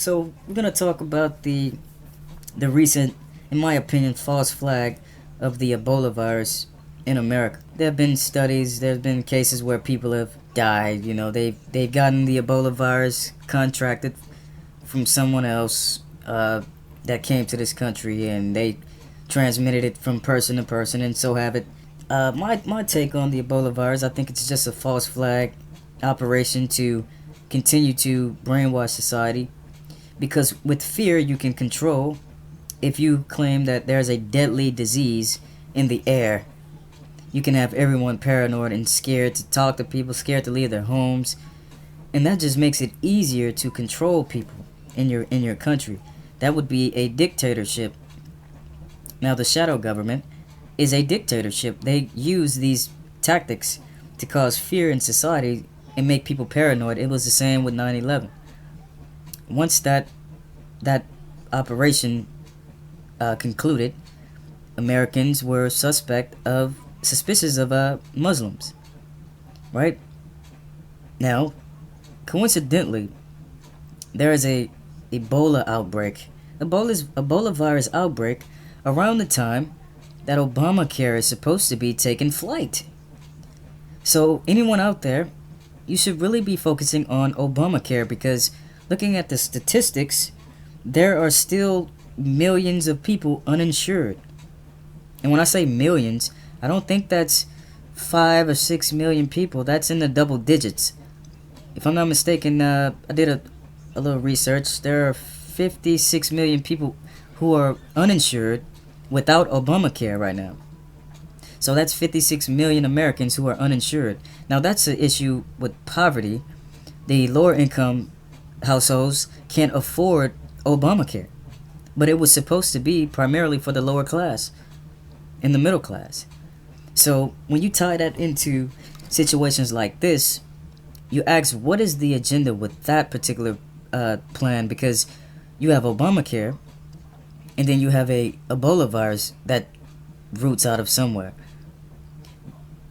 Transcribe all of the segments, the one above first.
So we're gonna talk about the recent, in my opinion, false flag of the Ebola virus in America. There have been studies. There have been cases where people have died. They've gotten the Ebola virus contracted from someone else that came to this country, and they transmitted it from person to person, and so have it. My take on the Ebola virus, I think it's just a false flag operation to continue to brainwash society, because with fear you can control. If you claim that there's a deadly disease in the air, you can have everyone paranoid and scared to talk to people, scared to leave their homes, and that just makes it easier to control people in your country. That would be a dictatorship. Now, the shadow government is a dictatorship. They use these tactics to cause fear in society and make people paranoid. It was the same with 9/11. Once that operation concluded, Americans were suspicious of Muslims, right? Now, coincidentally, there is a Ebola outbreak, Ebola virus outbreak, around the time that Obamacare is supposed to be taking flight. So anyone out there, you should really be focusing on Obamacare, because looking at the statistics, there are still millions of people uninsured. And when I say millions, I don't think that's 5 or 6 million people. That's in the double digits. If I'm not mistaken, I did a little research. There are 56 million people who are uninsured without Obamacare right now. So that's 56 million Americans who are uninsured. Now, that's an issue with poverty. The lower income households can't afford Obamacare, but it was supposed to be primarily for the lower class and the middle class. So when you tie that into situations like this, you ask, what is the agenda with that particular plan? Because you have Obamacare, and then you have a Ebola virus that roots out of somewhere.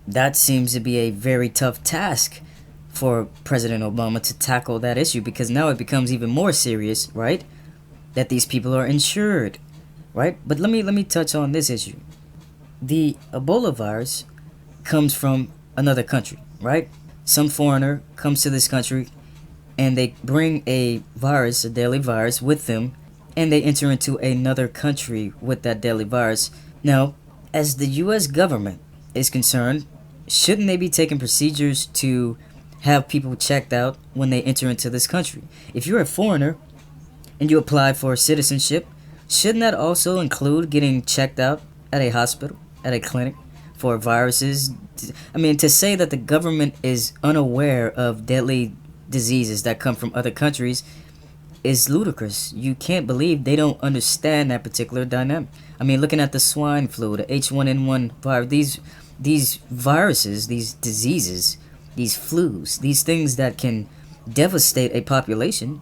That seems to be a very tough task for President Obama to tackle that issue, because now it becomes even more serious, right? That these people are insured, right? But let me touch on this issue. The Ebola virus comes from another country, right? Some foreigner comes to this country and they bring a virus, a deadly virus, with them, and they enter into another country with that deadly virus. Now, as the US government is concerned, shouldn't they be taking procedures to have people checked out when they enter into this country? If you're a foreigner and you apply for citizenship, shouldn't that also include getting checked out at a hospital, at a clinic, for viruses? I mean, to say that the government is unaware of deadly diseases that come from other countries is ludicrous. You can't believe they don't understand that particular dynamic. I mean, looking at the swine flu, the H1N1 virus, these viruses, these diseases, these flus, these things that can devastate a population,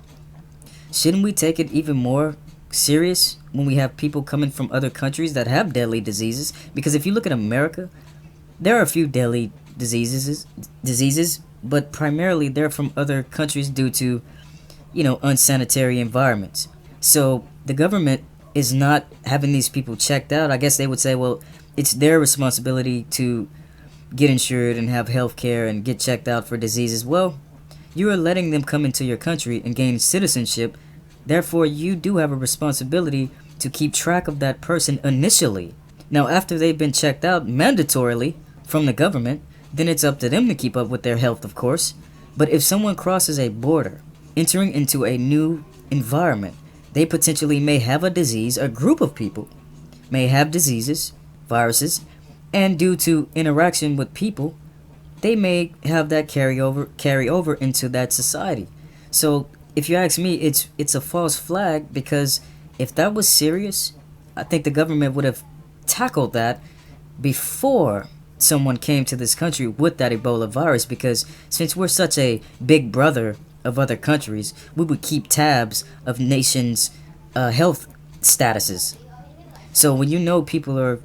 shouldn't we take it even more serious when we have people coming from other countries that have deadly diseases? Because if you look at America, there are a few deadly diseases, but primarily they're from other countries due to, unsanitary environments. So the government is not having these people checked out. I guess they would say, well, it's their responsibility to get insured and have health care and get checked out for diseases. Well, you are letting them come into your country and gain citizenship. Therefore, you do have a responsibility to keep track of that person initially. Now, after they've been checked out mandatorily from the government, then it's up to them to keep up with their health, of course. But if someone crosses a border, entering into a new environment, they potentially may have a disease. A group of people may have diseases, viruses, and due to interaction with people, they may have that carry over into that society. So if you ask me, it's a false flag, because if that was serious, I think the government would have tackled that before someone came to this country with that Ebola virus, because since we're such a big brother of other countries, we would keep tabs of nations' health statuses. So when you know people are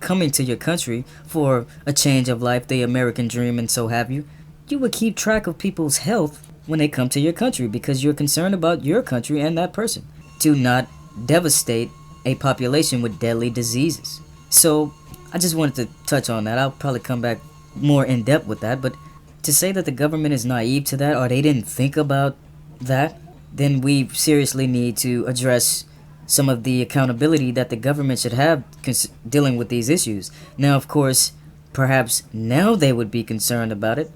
coming to your country for a change of life, the American dream, and so have you, you would keep track of people's health when they come to your country because you're concerned about your country and that person, to not devastate a population with deadly diseases. So I just wanted to touch on that. I'll probably come back more in depth with that, but to say that the government is naive to that or they didn't think about that, then we seriously need to address some of the accountability that the government should have dealing with these issues. Now, of course, perhaps now they would be concerned about it,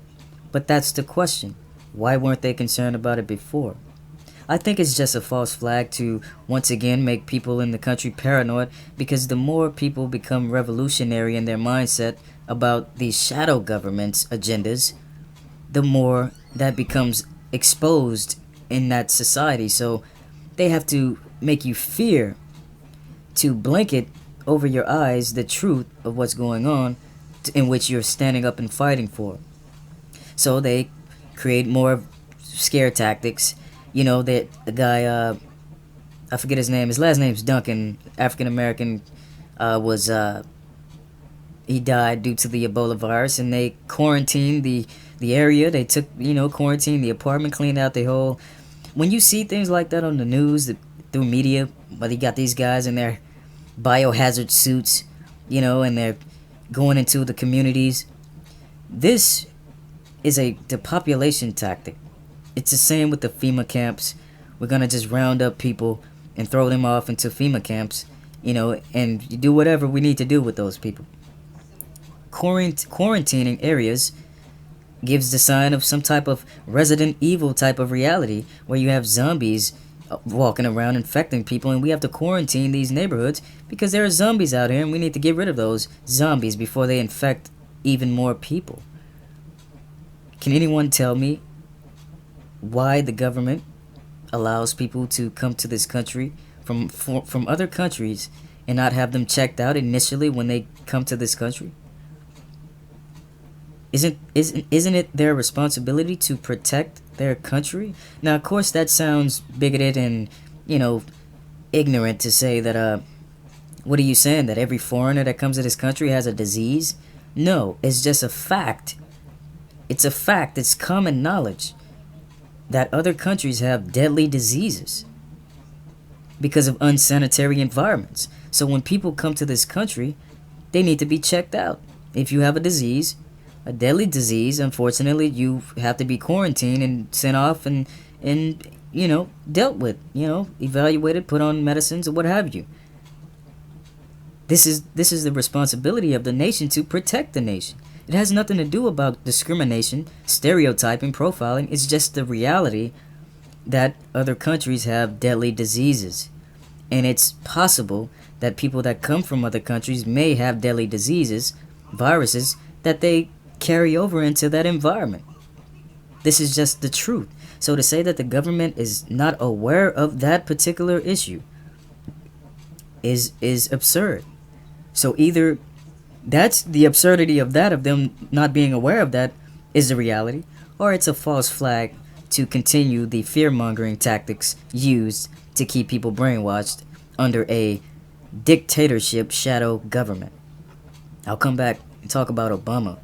but that's the question. Why weren't they concerned about it before? I think it's just a false flag to once again make people in the country paranoid, because the more people become revolutionary in their mindset about these shadow governments' agendas, the more that becomes exposed in that society. So they have to make you fear, to blanket over your eyes the truth of what's going on, in which you're standing up and fighting for. So they create more scare tactics. You know, that the guy, I forget his name, his last name's Duncan, African American, he died due to the Ebola virus, and they quarantined the area. They took, quarantined the apartment, cleaned out the whole. When you see things like that on the news, through media, but you got these guys in their biohazard suits, and they're going into the communities. This is a depopulation tactic. It's the same with the FEMA camps. We're gonna just round up people and throw them off into FEMA camps, and you do whatever we need to do with those people. Quarantining areas gives the sign of some type of Resident Evil type of reality, where you have zombies walking around infecting people, and we have to quarantine these neighborhoods because there are zombies out here, and we need to get rid of those zombies before they infect even more people. Can anyone tell me why the government allows people to come to this country from other countries and not have them checked out initially when they come to this country? Isn't it their responsibility to protect their country? Now, of course, that sounds bigoted and, ignorant to say that, what are you saying, that every foreigner that comes to this country has a disease? No, it's just a fact. It's a fact. It's common knowledge that other countries have deadly diseases because of unsanitary environments. So when people come to this country, they need to be checked out. If you have a disease, a deadly disease, unfortunately, you have to be quarantined and sent off and dealt with, evaluated, put on medicines or what have you. This is the responsibility of the nation to protect the nation. It has nothing to do about discrimination, stereotyping, profiling. It's just the reality that other countries have deadly diseases. And it's possible that people that come from other countries may have deadly diseases, viruses, that they carry over into that environment. This is just the truth. So to say that the government is not aware of that particular issue is absurd. So either that's the absurdity of them not being aware of that is the reality, or it's a false flag to continue the fear-mongering tactics used to keep people brainwashed under a dictatorship shadow government. I'll come back and talk about Obama